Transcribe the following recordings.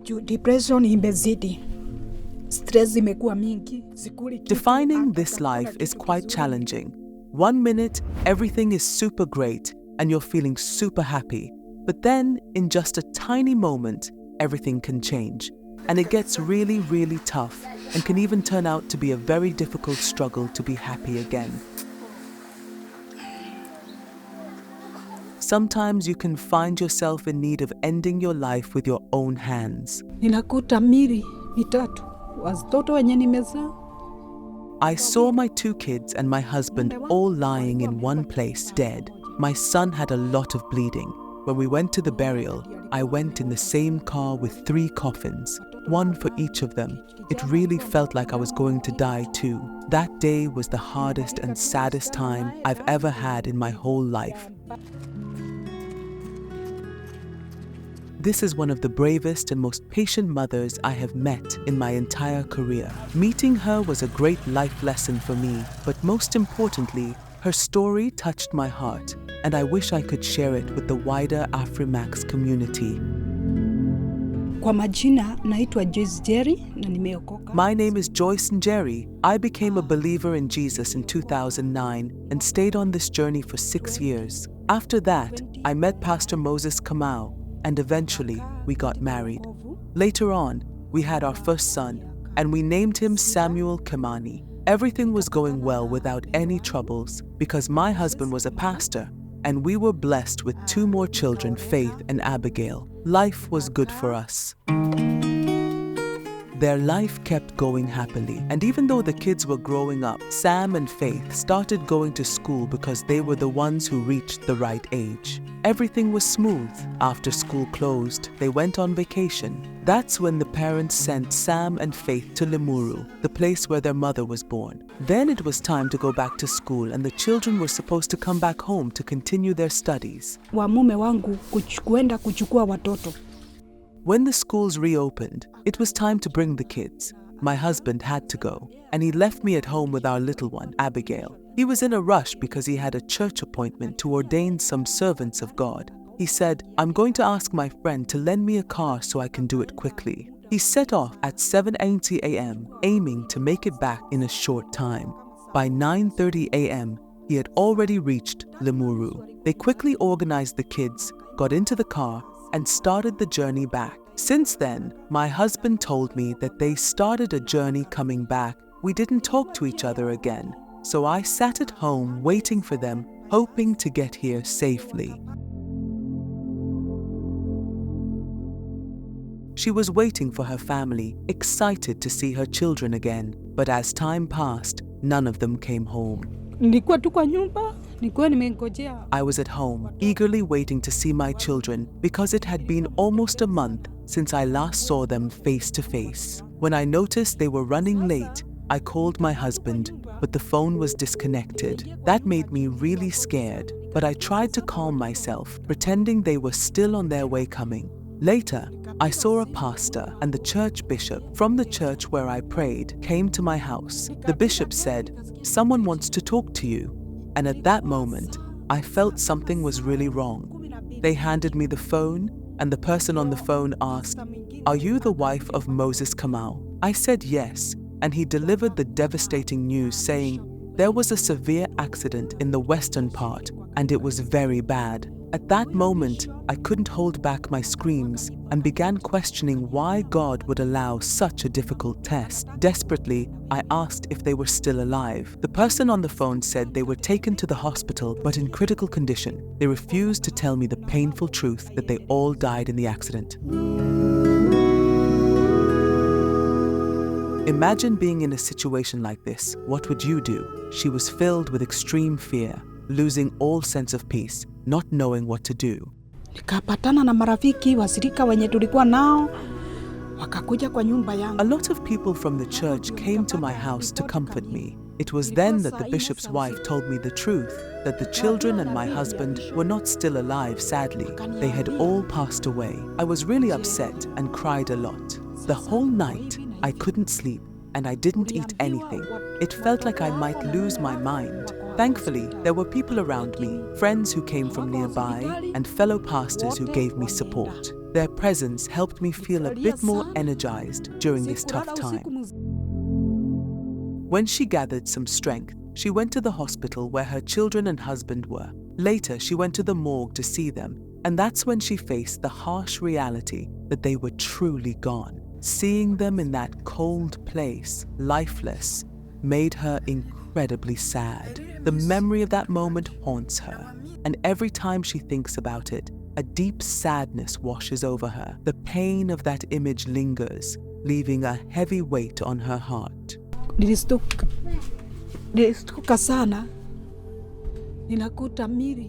Depression imezidi. Stress imekuwa mingi. Defining this life is quite challenging. 1 minute, everything is super great and you're feeling super happy. But then, in just a tiny moment, everything can change. And it gets really, really tough and can even turn out to be a very difficult struggle to be happy again. Sometimes you can find yourself in need of ending your life with your own hands. Ninakuta mili mitatu watoto wenye nimezaa. I saw my 2 kids and my husband all lying in one place, dead. My son had a lot of bleeding. When we went to the burial, I went in the same car with 3 coffins, one for each of them. It really felt like I was going to die too. That day was the hardest and saddest time I've ever had in my whole life. This is one of the bravest and most patient mothers I have met in my entire career. Meeting her was a great life lesson for me, but most importantly, her story touched my heart, and I wish I could share it with the wider Afrimax community. Kwa majina naitwa Joyce Njeri na nimeokoka. My name is Joyce Njeri. I became a believer in Jesus in 2009 and stayed on this journey for 6 years. After that, I met Pastor Moses Kamau, and eventually we got married. Later on, we had our first son, and we named him Samuel Kimani. Everything was going well without any troubles because my husband was a pastor, and we were blessed with 2 more children, Faith and Abigail. Life was good for us. Their life kept going happily, and even though the kids were growing up, Sam and Faith started going to school because they were the ones who reached the right age. Everything was smooth. After school closed, they went on vacation. That's when the parents sent Sam and Faith to Limuru, the place where their mother was born. Then it was time to go back to school, and the children were supposed to come back home to continue their studies. Wa mume wangu kuenda kuchukua watoto. When the schools reopened, it was time to bring the kids. My husband had to go, and he left me at home with our little one, Abigail. He was in a rush because he had a church appointment to ordain some servants of God. He said, "I'm going to ask my friend to lend me a car so I can do it quickly." He set off at 7:80 a.m., aiming to make it back in a short time. By 9:30 a.m., he had already reached Limuru. They quickly organized the kids, got into the car, and started the journey back. Since then, my husband told me that they started a journey coming back. We didn't talk to each other again, so I sat at home waiting for them, hoping to get here safely. She was waiting for her family, excited to see her children again. But as time passed, none of them came home. Nilikuwa tu kwa nyumba, nilikuwa nimengojea. I was at home, eagerly waiting to see my children because it had been almost a month since I last saw them face to face. When I noticed they were running late, I called my husband, but the phone was disconnected. That made me really scared, but I tried to calm myself, pretending they were still on their way coming. Later, I saw a pastor and the church bishop from the church where I prayed came to my house. The bishop said, "Someone wants to talk to you." And at that moment, I felt something was really wrong. They handed me the phone, and the person on the phone asked, "Are you the wife of Moses Kamau?" I said yes, and he delivered the devastating news saying, there was a severe accident in the western part, and it was very bad. At that moment, I couldn't hold back my screams and began questioning why God would allow such a difficult test. Desperately, I asked if they were still alive. The person on the phone said they were taken to the hospital but in critical condition. They refused to tell me the painful truth that they all died in the accident. Imagine being in a situation like this. What would you do? She was filled with extreme fear, losing all sense of peace, not knowing what to do. Nikapatana na marafiki wasirika wenye tulikuwa nao wakakuja kwa nyumba yangu. A lot of people from the church came to my house to comfort me. It was then that the bishop's wife told me the truth, that the children and my husband were not still alive, sadly. They had all passed away. I was really upset and cried a lot. The whole night, I couldn't sleep and I didn't eat anything. It felt like I might lose my mind. Thankfully, there were people around me, friends who came from nearby, and fellow pastors who gave me support. Their presence helped me feel a bit more energized during this tough time. When she gathered some strength, she went to the hospital where her children and husband were. Later, she went to the morgue to see them, and that's when she faced the harsh reality that they were truly gone. Seeing them in that cold place, lifeless, made her incredibly sad. The memory of that moment haunts her, and every time she thinks about it, a deep sadness washes over her. The pain of that image lingers, leaving a heavy weight on her heart. Nilistuka sana.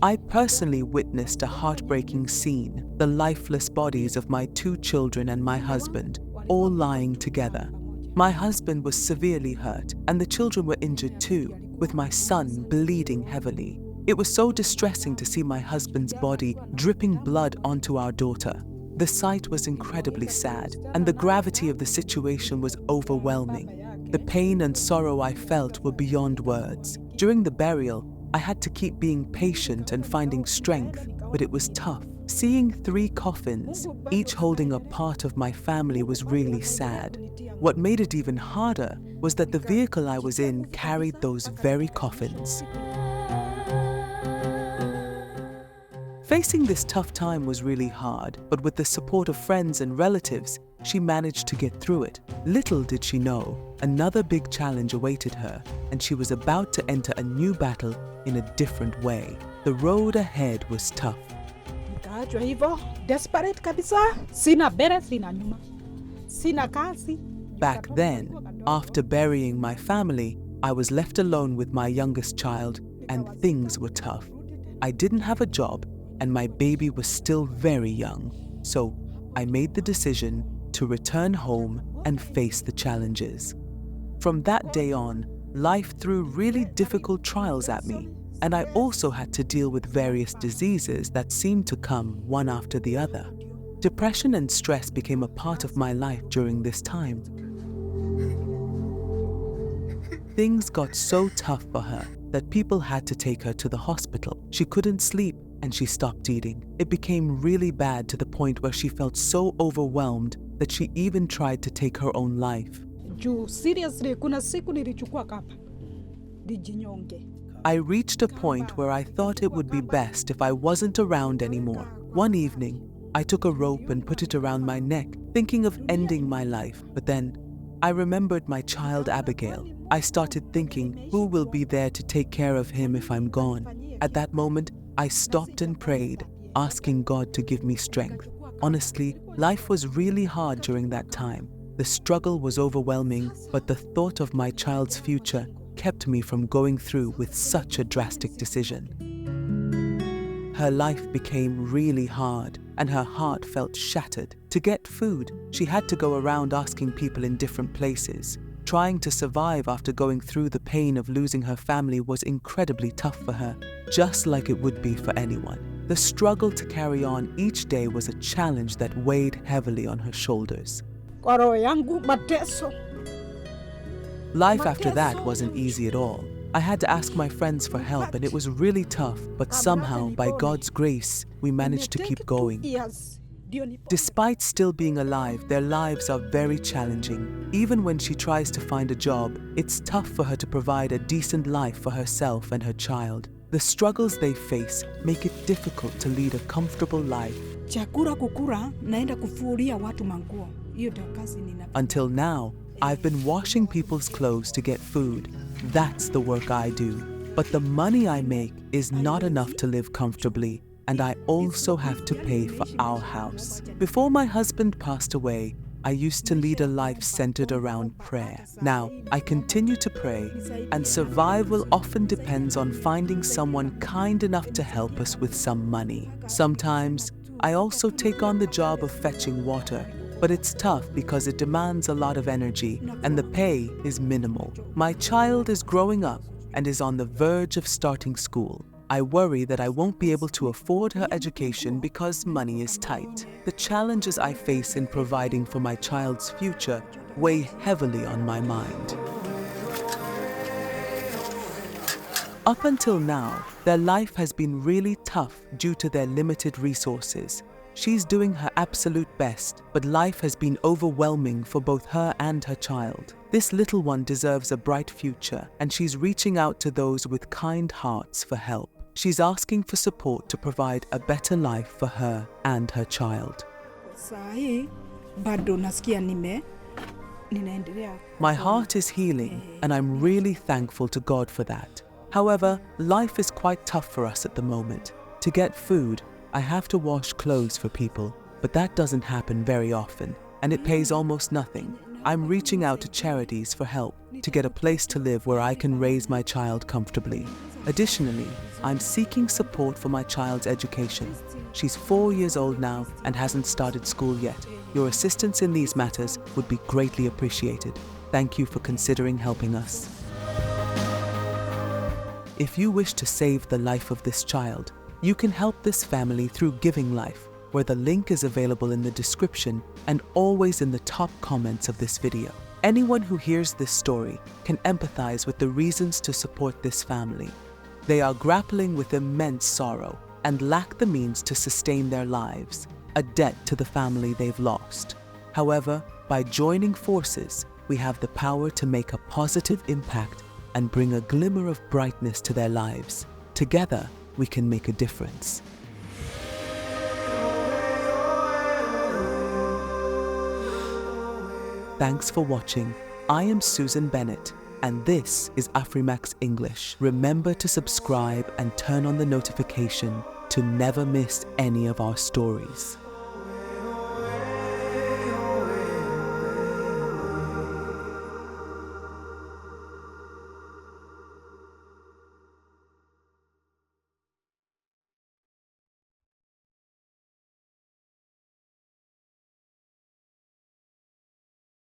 I personally witnessed a heartbreaking scene, the lifeless bodies of my 2 children and my husband, all lying together. My husband was severely hurt, and the children were injured too, with my son bleeding heavily. It was so distressing to see my husband's body dripping blood onto our daughter. The sight was incredibly sad, and the gravity of the situation was overwhelming. The pain and sorrow I felt were beyond words. During the burial, I had to keep being patient and finding strength, but it was tough. Seeing 3 coffins, each holding a part of my family, was really sad. What made it even harder was that the vehicle I was in carried those very coffins. Facing this tough time was really hard, but with the support of friends and relatives, she managed to get through it. Little did she know, another big challenge awaited her, and she was about to enter a new battle in a different way. The road ahead was tough. Nikaachwa hivyo, desperate kabisa. Sina bere, sina nyuma. Sina kazi. Back then, after burying my family, I was left alone with my youngest child, and things were tough. I didn't have a job, and my baby was still very young, so I made the decision to return home and face the challenges. From that day on, life threw really difficult trials at me, and I also had to deal with various diseases that seemed to come one after the other. Depression and stress became a part of my life during this time. Things got so tough for her that people had to take her to the hospital. She couldn't sleep, and she stopped eating. It became really bad to the point where she felt so overwhelmed that she even tried to take her own life. Seriously, kuna siku nilichukua kapa. Nijinyonge. I reached a point where I thought it would be best if I wasn't around anymore. One evening, I took a rope and put it around my neck, thinking of ending my life. But then, I remembered my child Abigail. I started thinking, who will be there to take care of him if I'm gone? At that moment, I stopped and prayed, asking God to give me strength. Honestly, life was really hard during that time. The struggle was overwhelming, but the thought of my child's future kept me from going through with such a drastic decision. Her life became really hard, and her heart felt shattered. To get food, she had to go around asking people in different places. Trying to survive after going through the pain of losing her family was incredibly tough for her, just like it would be for anyone. The struggle to carry on each day was a challenge that weighed heavily on her shoulders. Life after that wasn't easy at all. I had to ask my friends for help, and it was really tough, but somehow, by God's grace, we managed to keep going. Despite still being alive, their lives are very challenging. Even when she tries to find a job, it's tough for her to provide a decent life for herself and her child. The struggles they face make it difficult to lead a comfortable life. Until now, I've been washing people's clothes to get food. That's the work I do. But the money I make is not enough to live comfortably, and I also have to pay for our house. Before my husband passed away, I used to lead a life centered around prayer. Now, I continue to pray, and survival often depends on finding someone kind enough to help us with some money. Sometimes, I also take on the job of fetching water, but it's tough because it demands a lot of energy, and the pay is minimal. My child is growing up and is on the verge of starting school. I worry that I won't be able to afford her education because money is tight. The challenges I face in providing for my child's future weigh heavily on my mind. Up until now, their life has been really tough due to their limited resources. She's doing her absolute best, but life has been overwhelming for both her and her child. This little one deserves a bright future, and she's reaching out to those with kind hearts for help. She's asking for support to provide a better life for her and her child. My heart is healing, and I'm really thankful to God for that. However, life is quite tough for us at the moment. To get food, I have to wash clothes for people, but that doesn't happen very often, and it pays almost nothing. I'm reaching out to charities for help to get a place to live where I can raise my child comfortably. Additionally, I'm seeking support for my child's education. She's 4 years old now and hasn't started school yet. Your assistance in these matters would be greatly appreciated. Thank you for considering helping us. If you wish to save the life of this child, you can help this family through Giving Life, where the link is available in the description and always in the top comments of this video. Anyone who hears this story can empathize with the reasons to support this family. They are grappling with immense sorrow and lack the means to sustain their lives, a debt to the family they've lost. However, by joining forces, we have the power to make a positive impact and bring a glimmer of brightness to their lives. Together, we can make a difference. Thanks for watching. I am Susan Bennett, and this is Afrimax English. Remember to subscribe and turn on the notification to never miss any of our stories.